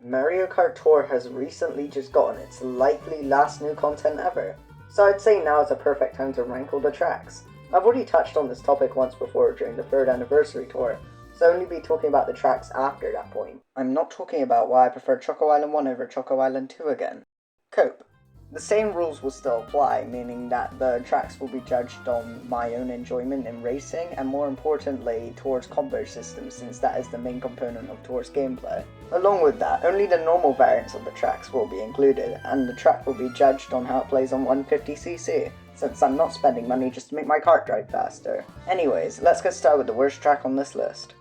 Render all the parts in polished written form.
Mario Kart Tour has recently just gotten its likely last new content ever, so I'd say now is a perfect time to rank all the tracks. I've already touched on this topic once before during the 3rd anniversary tour, so I'll only be talking about the tracks after that point. I'm not talking about why I prefer Choco Island 1 over Choco Island 2 again. Cope. The same rules will still apply, meaning that the tracks will be judged on my own enjoyment in racing, and more importantly, Tour's combo system, since that is the main component of Tour's gameplay. Along with that, only the normal variants of the tracks will be included, and the track will be judged on how it plays on 150cc, since I'm not spending money just to make my kart drive faster. Anyways, let's get started with the worst track on this list.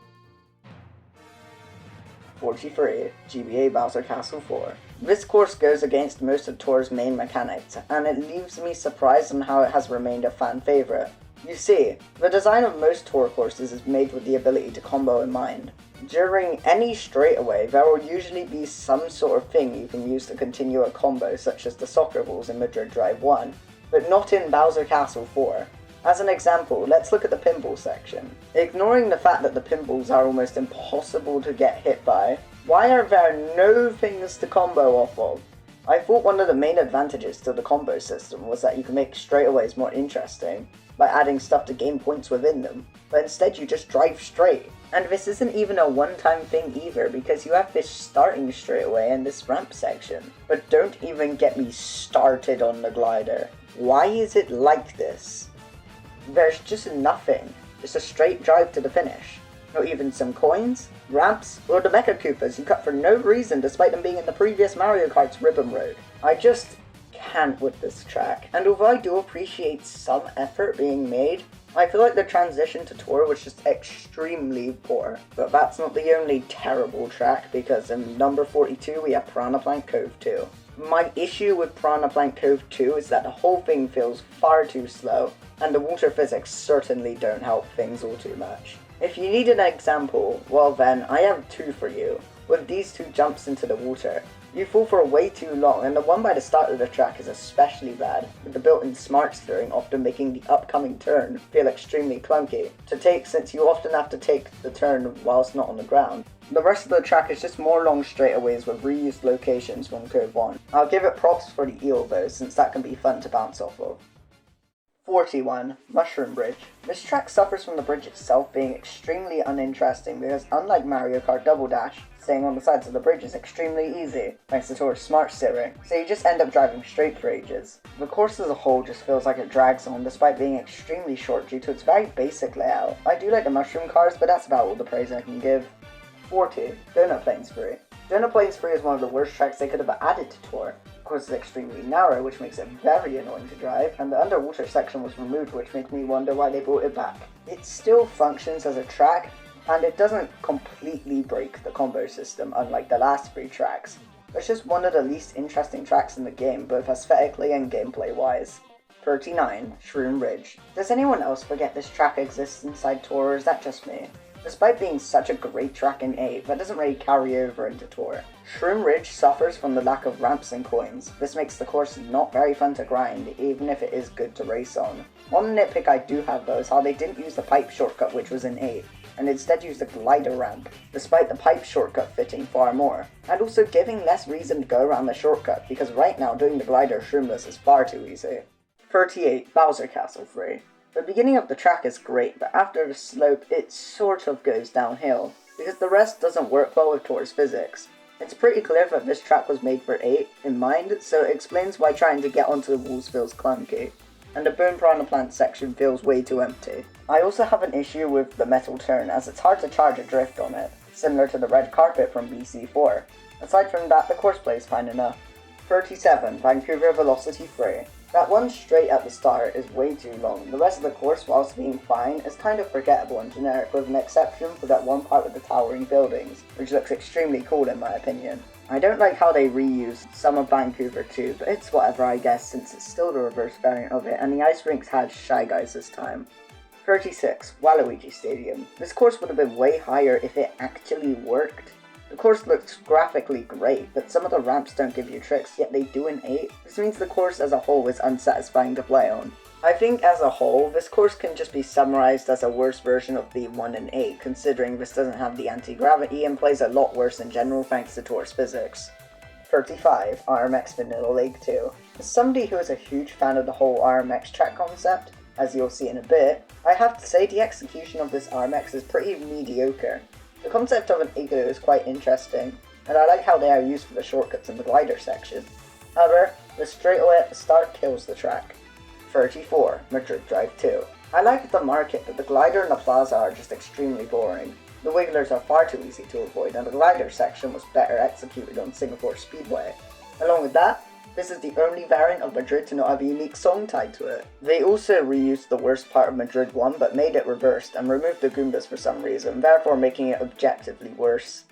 43. GBA Bowser Castle 4. This course goes against most of Tour's main mechanics, and it leaves me surprised on how it has remained a fan favourite. You see, the design of most Tour courses is made with the ability to combo in mind. During any straightaway, there will usually be some sort of thing you can use to continue a combo, such as the soccer balls in Madrid Drive 1, but not in Bowser Castle 4. As an example, let's look at the pinball section. Ignoring the fact that the pinballs are almost impossible to get hit by, why are there no things to combo off of? I thought one of the main advantages to the combo system was that you can make straightaways more interesting by adding stuff to gain points within them, but instead you just drive straight. And this isn't even a one-time thing either, because you have this starting straightaway and this ramp section. But don't even get me started on the glider. Why is it like this? There's just nothing. Just a straight drive to the finish. Not even some coins, ramps, or the Mecha Koopas you cut for no reason despite them being in the previous Mario Kart's Ribbon Road. I just can't with this track, and although I do appreciate some effort being made, I feel like the transition to Tour was just extremely poor. But that's not the only terrible track, because in number 42 we have Piranha Plant Cove 2. My issue with Piranha Plant Cove 2 is that the whole thing feels far too slow, and the water physics certainly don't help things all too much. If you need an example, well then, I have two for you. With these two jumps into the water, you fall for way too long, and the one by the start of the track is especially bad, with the built-in smart steering often making the upcoming turn feel extremely clunky to take, since you often have to take the turn whilst not on the ground. The rest of the track is just more long straightaways with reused locations from Curve 1. I'll give it props for the eel though, since that can be fun to bounce off of. 41. Mushroom Bridge. This track suffers from the bridge itself being extremely uninteresting because unlike Mario Kart Double Dash, staying on the sides of the bridge is extremely easy, thanks to Tour's smart steering, so you just end up driving straight for ages. The course as a whole just feels like it drags on despite being extremely short due to its very basic layout. I do like the mushroom cars, but that's about all the praise I can give. 40. Donut Plains Free. Donut Plains Free is one of the worst tracks they could have added to Tour. The course is extremely narrow, which makes it very annoying to drive, and the underwater section was removed, which makes me wonder why they brought it back. It still functions as a track, and it doesn't completely break the combo system, unlike the last three tracks. It's just one of the least interesting tracks in the game, both aesthetically and gameplay-wise. 39. Shroom Ridge. Does anyone else forget this track exists inside Tour, or is that just me? Despite being such a great track in 8, that doesn't really carry over into Tour. Shroom Ridge suffers from the lack of ramps and coins. This makes the course not very fun to grind, even if it is good to race on. One nitpick I do have though is how they didn't use the pipe shortcut which was in 8, and instead used the glider ramp, despite the pipe shortcut fitting far more, and also giving less reason to go around the shortcut, because right now doing the glider shroomless is far too easy. 38. Bowser Castle 3. The beginning of the track is great, but after the slope it sort of goes downhill, because the rest doesn't work well with Tour's physics. It's pretty clear that this track was made for 8 in mind, so it explains why trying to get onto the walls feels clunky, and the Boom Piranha Plant section feels way too empty. I also have an issue with the metal turn, as it's hard to charge a drift on it, similar to the red carpet from BC4. Aside from that, the course plays fine enough. 37. Vancouver Velocity 3. That one straight at the start is way too long. The rest of the course, whilst being fine, is kind of forgettable and generic, with an exception for that one part with the towering buildings, which looks extremely cool in my opinion. I don't like how they reused some of Vancouver too, but it's whatever I guess, since it's still the reverse variant of it, and the ice rinks had Shy Guys this time. 36. Waluigi Stadium. This course would have been way higher if it actually worked. The course looks graphically great, but some of the ramps don't give you tricks, yet they do in 8. This means the course as a whole is unsatisfying to play on. I think as a whole, this course can just be summarized as a worse version of the 1 in 8, considering this doesn't have the anti-gravity and plays a lot worse in general thanks to Tour's physics. 35. RMX Vanilla League 2. As somebody who is a huge fan of the whole RMX track concept, as you'll see in a bit, I have to say the execution of this RMX is pretty mediocre. The concept of an igloo is quite interesting, and I like how they are used for the shortcuts in the glider section. However, the straightaway at the start kills the track. 34. Madrid Drive 2. I like the market, but the glider and the plaza are just extremely boring. The wigglers are far too easy to avoid, and the glider section was better executed on Singapore Speedway. Along with that, this is the only variant of Madrid to not have a unique song tied to it. They also reused the worst part of Madrid 1 but made it reversed and removed the Goombas for some reason, therefore making it objectively worse.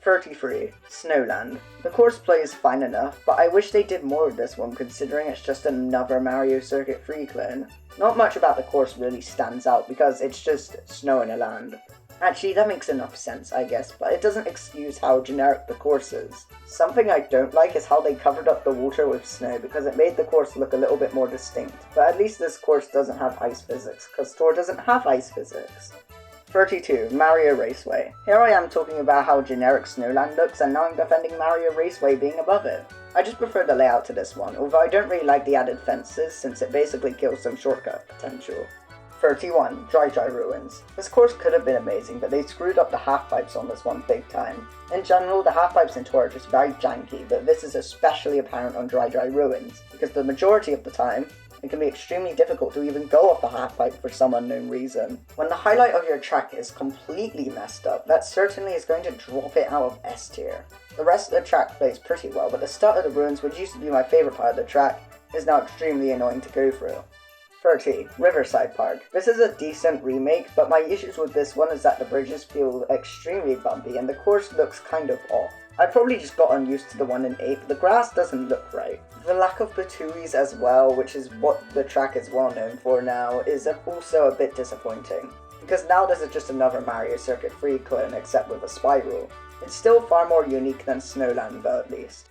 33. Snowland. The course plays fine enough, but I wish they did more with this one considering it's just another Mario Circuit free clone. Not much about the course really stands out because it's just snow in a land. Actually, that makes enough sense, I guess, but it doesn't excuse how generic the course is. Something I don't like is how they covered up the water with snow because it made the course look a little bit more distinct, but at least this course doesn't have ice physics, because Tour doesn't have ice physics. 32. Mario Raceway. Here I am talking about how generic Snowland looks, and now I'm defending Mario Raceway being above it. I just prefer the layout to this one, although I don't really like the added fences since it basically kills some shortcut potential. 31. Dry Ruins. This course could have been amazing, but they screwed up the half-pipes on this one big time. In general, the half-pipes in Tour are just very janky, but this is especially apparent on Dry Ruins, because the majority of the time, it can be extremely difficult to even go off the half-pipe for some unknown reason. When the highlight of your track is completely messed up, that certainly is going to drop it out of S tier. The rest of the track plays pretty well, but the start of the ruins, which used to be my favourite part of the track, is now extremely annoying to go through. 30. Riverside Park. This is a decent remake, but my issues with this one is that the bridges feel extremely bumpy and the course looks kind of off. I've probably just gotten used to the 1 in 8, but the grass doesn't look right. The lack of patuis as well, which is what the track is well known for now, is also a bit disappointing. Because now this is just another Mario Circuit free clone except with a spiral. It's still far more unique than Snowland though at least.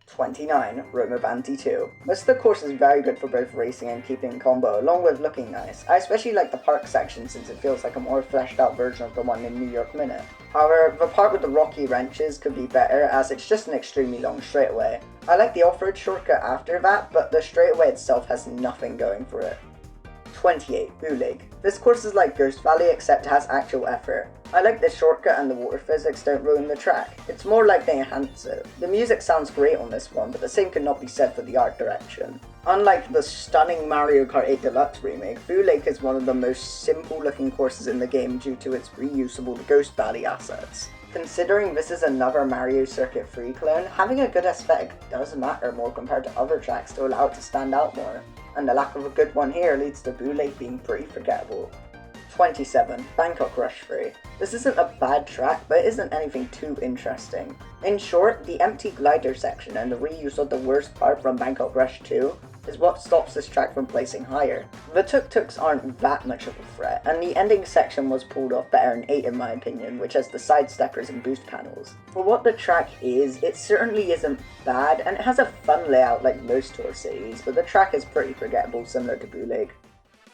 29. Roma Banty 2. Most of the course is very good for both racing and keeping combo, along with looking nice. I especially like the park section since it feels like a more fleshed out version of the one in New York Minute. However, the part with the rocky wrenches could be better as it's just an extremely long straightaway. I like the off-road shortcut after that, but the straightaway itself has nothing going for it. 28. Bootleg. This course is like Ghost Valley except it has actual effort. I like the shortcut and the water physics don't ruin the track. It's more like they enhance it. The music sounds great on this one, but the same could not be said for the art direction. Unlike the stunning Mario Kart 8 Deluxe remake, Bootleg is one of the most simple looking courses in the game due to its reusable Ghost Valley assets. Considering this is another Mario Circuit free clone, having a good aesthetic does matter more compared to other tracks to allow it to stand out more. And the lack of a good one here leads to Bootleg being pretty forgettable. 27. Bangkok Rush 3. This isn't a bad track, but it isn't anything too interesting. In short, the empty glider section and the reuse of the worst part from Bangkok Rush 2 is what stops this track from placing higher. The tuk-tuks aren't that much of a threat, and the ending section was pulled off better in 8 in my opinion, which has the sidesteppers and boost panels. For what the track is, it certainly isn't bad, and it has a fun layout like most Tour cities, but the track is pretty forgettable similar to Bootleg.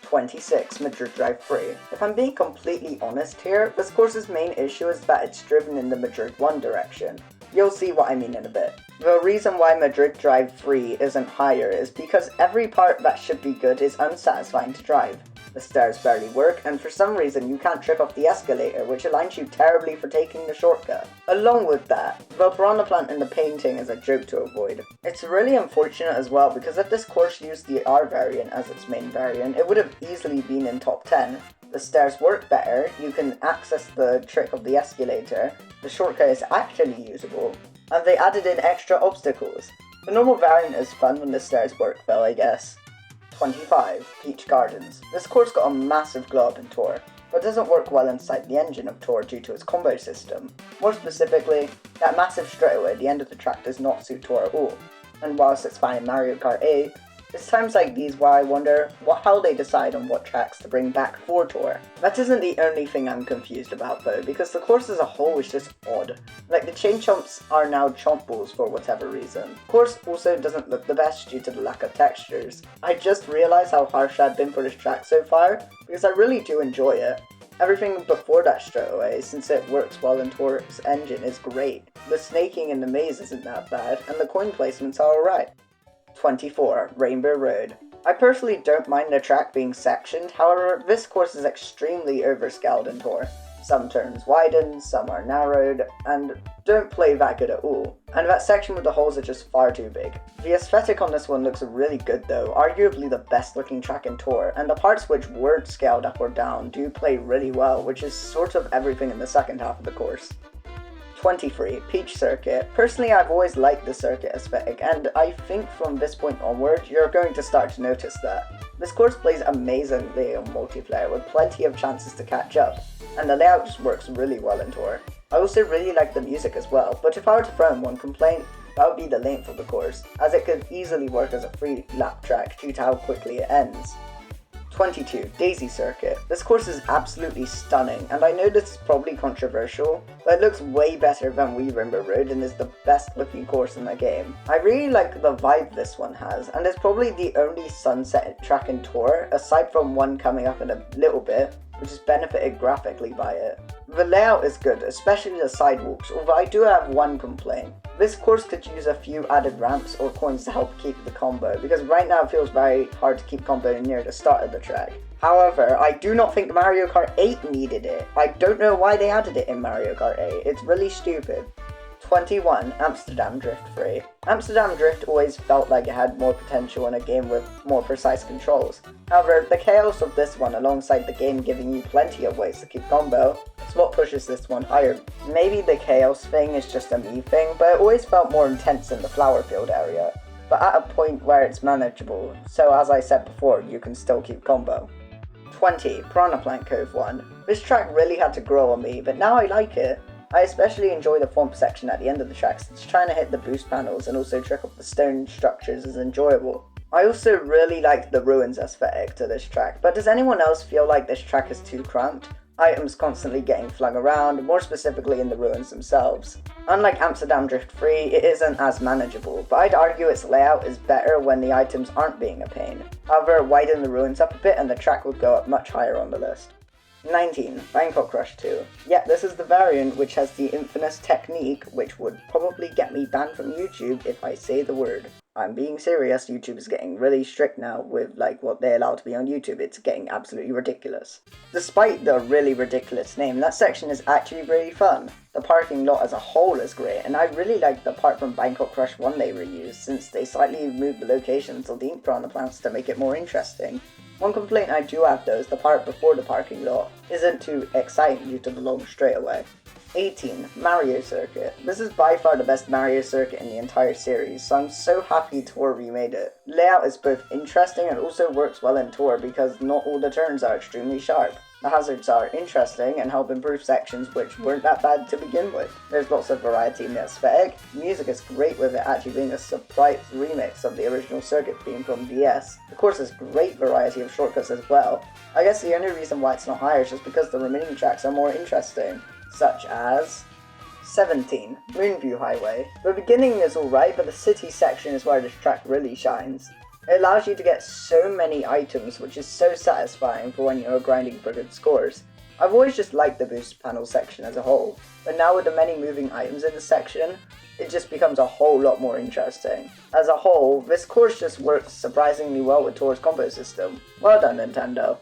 26. Madrid Drive 3. If I'm being completely honest here, this course's main issue is that it's driven in the Madrid 1 direction. You'll see what I mean in a bit. The reason why Madrid Drive 3 isn't higher is because every part that should be good is unsatisfying to drive. The stairs barely work, and for some reason you can't trip off the escalator, which aligns you terribly for taking the shortcut. Along with that, the piranha plant in the painting is a joke to avoid. It's really unfortunate as well, because if this course used the R variant as its main variant, it would have easily been in top 10. The stairs work better, you can access the trick of the escalator, the shortcut is actually usable, and they added in extra obstacles. The normal variant is fun when the stairs work though, I guess. 25. Peach Gardens. This course got a massive glow up in Tour, but doesn't work well inside the engine of Tour due to its combo system. More specifically, that massive straightaway at the end of the track does not suit Tour at all, and whilst it's fine in Mario Kart 8, It's times like these where I wonder how they decide on what tracks to bring back for Tour. That isn't the only thing I'm confused about though, because the course as a whole is just odd. Like the chain chomps are now chomp balls for whatever reason. The course also doesn't look the best due to the lack of textures. I just realised how harsh I've been for this track so far, because I really do enjoy it. Everything before that straight away, since it works well in Tour's engine, is great. The snaking in the maze isn't that bad, and the coin placements are alright. 24. Rainbow Road. I personally don't mind the track being sectioned, however, this course is extremely overscaled in Tour. Some turns widen, some are narrowed, and don't play that good at all. And that section with the holes are just far too big. The aesthetic on this one looks really good though, arguably the best looking track in Tour, and the parts which weren't scaled up or down do play really well, which is sort of everything in the second half of the course. 23. Peach Circuit. Personally, I've always liked the circuit aesthetic, and I think from this point onward, you're going to start to notice that. This course plays amazingly on multiplayer with plenty of chances to catch up, and the layout just works really well in Tour. I also really like the music as well, but if I were to throw in one complaint, that would be the length of the course, as it could easily work as a free lap track due to how quickly it ends. 22. Daisy Circuit. This course is absolutely stunning, and I know this is probably controversial, but it looks way better than Wii Rainbow Road and is the best looking course in the game. I really like the vibe this one has, and it's probably the only sunset track in Tour, aside from one coming up in a little bit, which is benefited graphically by it. The layout is good, especially the sidewalks, although I do have one complaint. This course could use a few added ramps or coins to help keep the combo, because right now it feels very hard to keep combo near the start of the track. However, I do not think Mario Kart 8 needed it. I don't know why they added it in Mario Kart 8, it's really stupid. 21. Amsterdam Drift 3. Amsterdam Drift always felt like it had more potential in a game with more precise controls. However, the chaos of this one alongside the game giving you plenty of ways to keep combo is what pushes this one higher. Maybe the chaos thing is just a me thing, but it always felt more intense in the flower field area, but at a point where it's manageable, so as I said before, you can still keep combo. 20. Piranha Plant Cove 1. This track really had to grow on me, but now I like it. I especially enjoy the Thwomp section at the end of the track, since trying to hit the boost panels and also trick up the stone structures is enjoyable. I also really like the ruins aesthetic to this track, but does anyone else feel like this track is too cramped? Items constantly getting flung around, more specifically in the ruins themselves. Unlike Amsterdam Drift 3, it isn't as manageable, but I'd argue its layout is better when the items aren't being a pain. However, widen the ruins up a bit and the track would go up much higher on the list. 19. Bangkok Rush 2. Yep, this is the variant which has the infamous technique which would probably get me banned from YouTube if I say the word. I'm being serious, YouTube is getting really strict now with what they allow to be on YouTube. It's getting absolutely ridiculous. Despite the really ridiculous name, that section is actually really fun. The parking lot as a whole is great, and I really like the part from Bangkok Rush 1 they reused, since they slightly moved the locations of the ink piranha plants to make it more interesting. One complaint I do have though is the part before the parking lot isn't too exciting due to the long straightaway. 18. Mario Circuit. This is by far the best Mario Circuit in the entire series, so I'm so happy Tour remade it. Layout is both interesting and also works well in Tour because not all the turns are extremely sharp. The hazards are interesting and help improve sections which weren't that bad to begin with. There's lots of variety in the aesthetic. Music is great with it actually being a surprise remix of the original circuit theme from DS. The course has great variety of shortcuts as well. I guess the only reason why it's not higher is just because the remaining tracks are more interesting, such as 17. Moonview Highway. The beginning is alright, but the city section is where this track really shines. It allows you to get so many items, which is so satisfying for when you're grinding for good scores. I've always just liked the boost panel section as a whole, but now with the many moving items in the section, it just becomes a whole lot more interesting. As a whole, this course just works surprisingly well with Tour's combo system. Well done, Nintendo.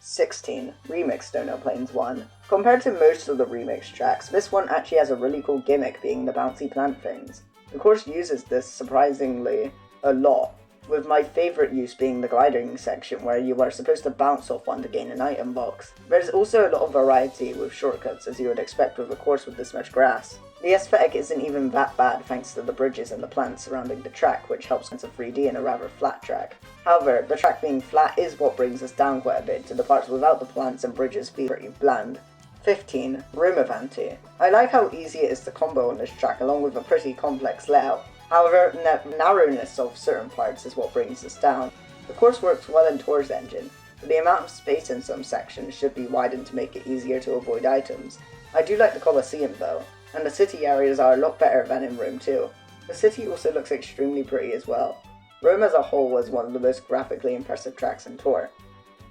16. Remix Donut Plains 1. Compared to most of the remix tracks, this one actually has a really cool gimmick being the bouncy plant things. The course uses this surprisingly a lot, with my favourite use being the gliding section where you are supposed to bounce off one to gain an item box. There's also a lot of variety with shortcuts as you would expect with a course with this much grass. The aesthetic isn't even that bad thanks to the bridges and the plants surrounding the track, which helps sense of 3D in a rather flat track. However, the track being flat is what brings us down quite a bit to the parts without the plants and bridges being pretty bland. 15. Room of Ante. I like how easy it is to combo on this track along with a pretty complex layout. However, the narrowness of certain parts is what brings this down. The course works well in Tour's engine, but the amount of space in some sections should be widened to make it easier to avoid items. I do like the Colosseum though, and the city areas are a lot better than in Rome too. The city also looks extremely pretty as well. Rome as a whole was one of the most graphically impressive tracks in Tour.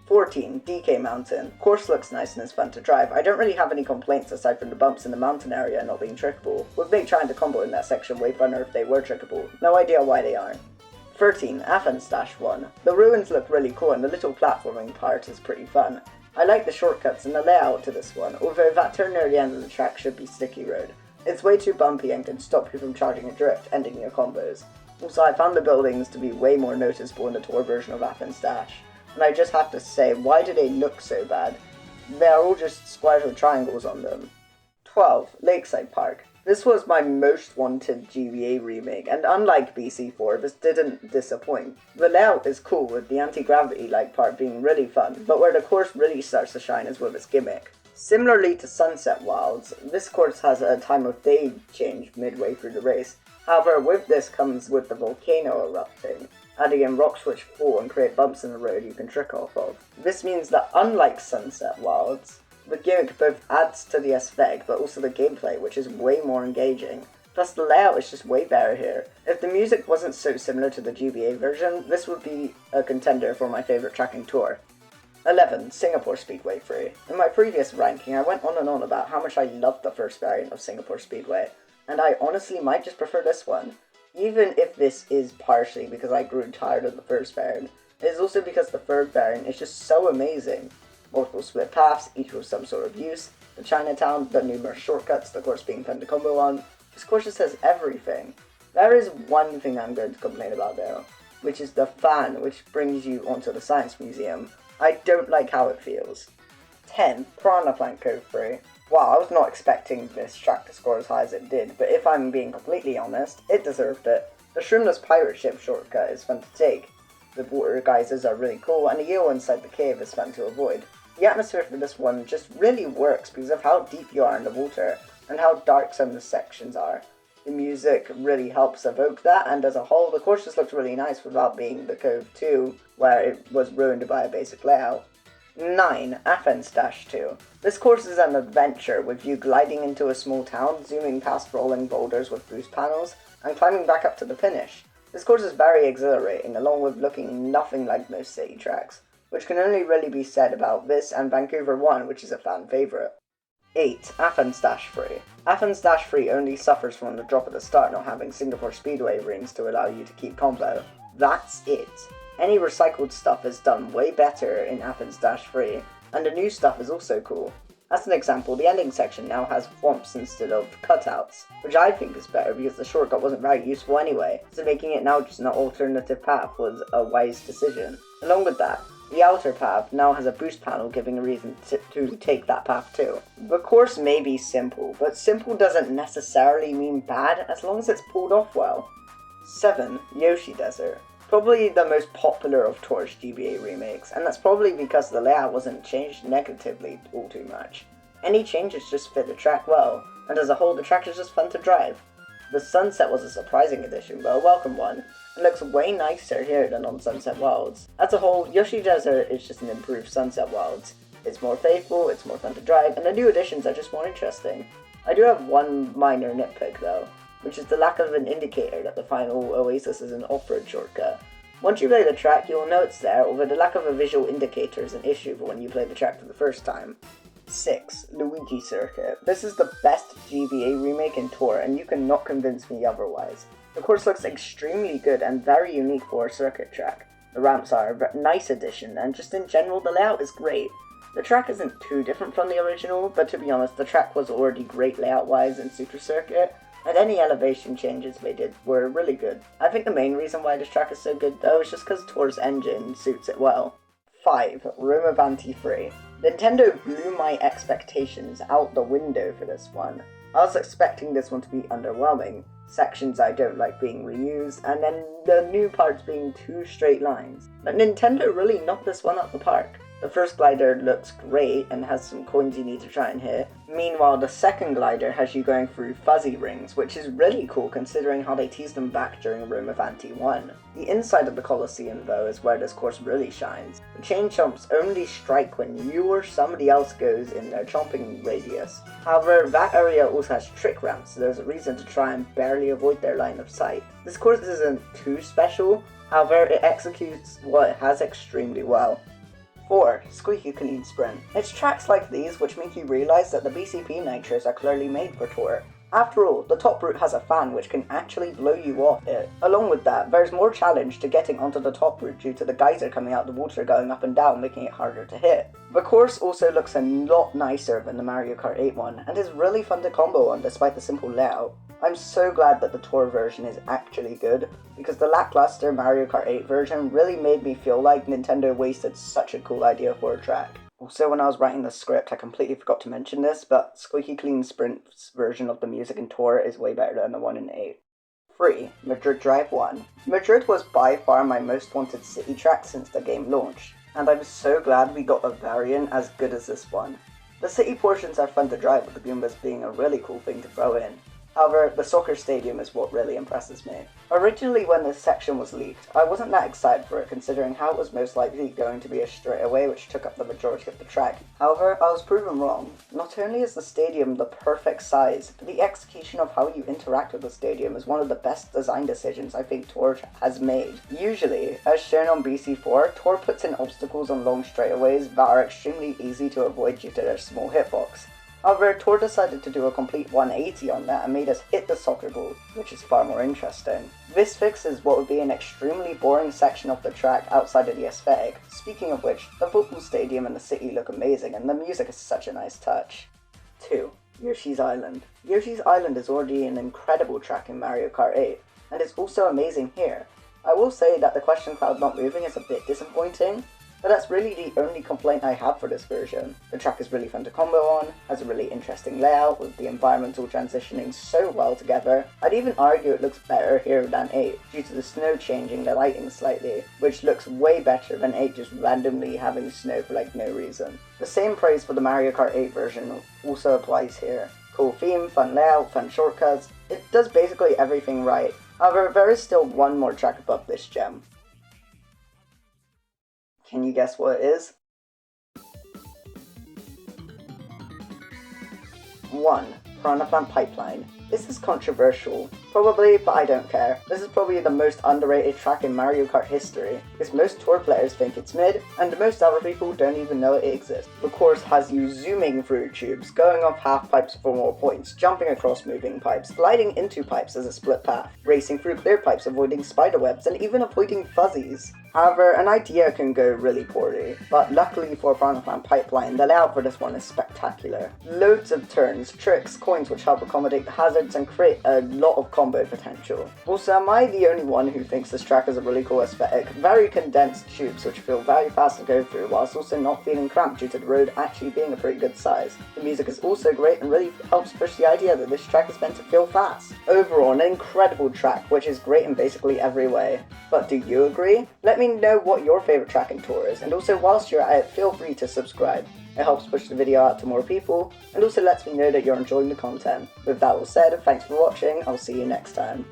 14. DK Mountain. Course looks nice and is fun to drive. I don't really have any complaints aside from the bumps in the mountain area not being trickable. Would make trying to combo in that section way funner if they were trickable. No idea why they aren't. 13. Athens -1. The ruins look really cool and the little platforming part is pretty fun. I like the shortcuts and the layout to this one, although that turn near the end of the track should be sticky road. It's way too bumpy and can stop you from charging a drift, ending your combos. Also, I found the buildings to be way more noticeable in the Tour version of Athens Dash. And I just have to say, why do they look so bad? They're all just squares with triangles on them. 12. Lakeside Park. This was my most wanted GBA remake, and unlike BC4, this didn't disappoint. The layout is cool, with the anti-gravity-like part being really fun, but where the course really starts to shine is with its gimmick. Similarly to Sunset Wilds, this course has a time of day change midway through the race. However, with this comes with the volcano erupting, adding in rocks which fall and create bumps in the road you can trick off of. This means that unlike Sunset Wilds, the gimmick both adds to the aesthetic but also the gameplay, which is way more engaging. Plus the layout is just way better here. If the music wasn't so similar to the GBA version, this would be a contender for my favourite track in Tour. 11. Singapore Speedway 3. In my previous ranking, I went on and on about how much I loved the first variant of Singapore Speedway, and I honestly might just prefer this one. Even if this is partially because I grew tired of the first variant, it is also because the third variant is just so amazing. Multiple split paths, each with some sort of use, the Chinatown, the numerous shortcuts, the course being fun to combo on. This course just has everything. There is one thing I'm going to complain about though, which is the fan which brings you onto the Science Museum. I don't like how it feels. 10. Piranha Plant Cove 3. Wow, I was not expecting this track to score as high as it did, but if I'm being completely honest, it deserved it. The Shroomless pirate ship shortcut is fun to take. The water geysers are really cool, and the eel inside the cave is fun to avoid. The atmosphere for this one just really works because of how deep you are in the water, and how dark some of the sections are. The music really helps evoke that, and as a whole, the course just looks really nice without being the Cove 2, where it was ruined by a basic layout. 9. Athens -2. This course is an adventure, with you gliding into a small town, zooming past rolling boulders with boost panels, and climbing back up to the finish. This course is very exhilarating, along with looking nothing like most city tracks, which can only really be said about this and Vancouver 1, which is a fan favourite. 8. Athens -3. Athens -3 only suffers from the drop at the start not having Singapore Speedway rings to allow you to keep combo. That's it. Any recycled stuff is done way better in Athens -3, and the new stuff is also cool. As an example, the ending section now has thwomps instead of cutouts, which I think is better because the shortcut wasn't very useful anyway, so making it now just an alternative path was a wise decision. Along with that, the outer path now has a boost panel giving a reason to take that path too. The course may be simple, but simple doesn't necessarily mean bad as long as it's pulled off well. 7. Yoshi Desert. Probably the most popular of Tour's GBA remakes, and that's probably because the layout wasn't changed negatively all too much. Any changes just fit the track well, and as a whole the track is just fun to drive. The sunset was a surprising addition, but a welcome one, and looks way nicer here than on Sunset Wilds. As a whole, Yoshi Desert is just an improved Sunset Wilds. It's more faithful, it's more fun to drive, and the new additions are just more interesting. I do have one minor nitpick though, which is the lack of an indicator that the final oasis is an off-road shortcut. Once you play the track, you will know it's there, although the lack of a visual indicator is an issue for when you play the track for the first time. 6. Luigi Circuit. This is the best GBA remake in Tour, and you cannot convince me otherwise. The course looks extremely good and very unique for a circuit track. The ramps are a nice addition, and just in general, the layout is great. The track isn't too different from the original, but to be honest, the track was already great layout-wise in Super Circuit, and any elevation changes they did were really good. I think the main reason why this track is so good though is just because Tour's engine suits it well. 5. Rome Avanti 3. Nintendo blew my expectations out the window for this one. I was expecting this one to be underwhelming, sections I don't like being reused, and then the new parts being 2 straight lines. But Nintendo really knocked this one out the park. The first glider looks great and has some coins you need to try and hit. Meanwhile, the second glider has you going through fuzzy rings, which is really cool considering how they teased them back during Rome of Ante 1. The inside of the Colosseum though is where this course really shines. The chain chomps only strike when you or somebody else goes in their chomping radius. However, that area also has trick ramps, so there's a reason to try and barely avoid their line of sight. This course isn't too special, however it executes what it has extremely well. 4. Squeaky Clean Sprint. It's tracks like these which make you realise that the BCP nitros are clearly made for Tour. After all, the top route has a fan which can actually blow you off it. Along with that, there's more challenge to getting onto the top route due to the geyser coming out the water going up and down, making it harder to hit. The course also looks a lot nicer than the Mario Kart 8 one, and is really fun to combo on despite the simple layout. I'm so glad that the Tour version is actually good, because the lackluster Mario Kart 8 version really made me feel like Nintendo wasted such a cool idea for a track. Also, when I was writing the script, I completely forgot to mention this, but Squeaky Clean Sprint's version of the music in Tour is way better than the one in 8. 3. Madrid Drive 1. Madrid was by far my most wanted city track since the game launched, and I'm so glad we got a variant as good as this one. The city portions are fun to drive, with the Goombas being a really cool thing to throw in. However, the soccer stadium is what really impresses me. Originally when this section was leaked, I wasn't that excited for it considering how it was most likely going to be a straightaway which took up the majority of the track. However, I was proven wrong. Not only is the stadium the perfect size, but the execution of how you interact with the stadium is one of the best design decisions I think Tour has made. Usually, as shown on BC4, Tour puts in obstacles on long straightaways that are extremely easy to avoid due to their small hitbox. However, Tour decided to do a complete 180 on that and made us hit the soccer ball, which is far more interesting. This fixes what would be an extremely boring section of the track outside of the aesthetic. Speaking of which, the football stadium and the city look amazing and the music is such a nice touch. 2. Yoshi's Island. Yoshi's Island is already an incredible track in Mario Kart 8, and it's also amazing here. I will say that the question cloud not moving is a bit disappointing, but that's really the only complaint I have for this version. The track is really fun to combo on, has a really interesting layout with the environmental transitioning so well together. I'd even argue it looks better here than 8, due to the snow changing the lighting slightly, which looks way better than 8 just randomly having snow for like no reason. The same praise for the Mario Kart 8 version also applies here. Cool theme, fun layout, fun shortcuts, it does basically everything right. However, there is still one more track above this gem. Can you guess what it is? 1. Piranha Plant Pipeline. This is controversial, probably, but I don't care. This is probably the most underrated track in Mario Kart history, because most Tour players think it's mid, and most other people don't even know it exists. The course has you zooming through tubes, going off half pipes for more points, jumping across moving pipes, gliding into pipes as a split path, racing through clear pipes, avoiding spiderwebs, and even avoiding fuzzies. However, an idea can go really poorly, but luckily for Piranha Plant Pipeline, the layout for this one is spectacular. Loads of turns, tricks, coins which help accommodate the hazards and create a lot of combo potential. Also, am I the only one who thinks this track has a really cool aesthetic? Very condensed tubes which feel very fast to go through, whilst also not feeling cramped due to the road actually being a pretty good size. The music is also great and really helps push the idea that this track is meant to feel fast. Overall, an incredible track which is great in basically every way. But do you agree? Let me know what your favourite track in Tour is, and also whilst you're at it, feel free to subscribe. It helps push the video out to more people, and also lets me know that you're enjoying the content. With that all said, thanks for watching, I'll see you next time.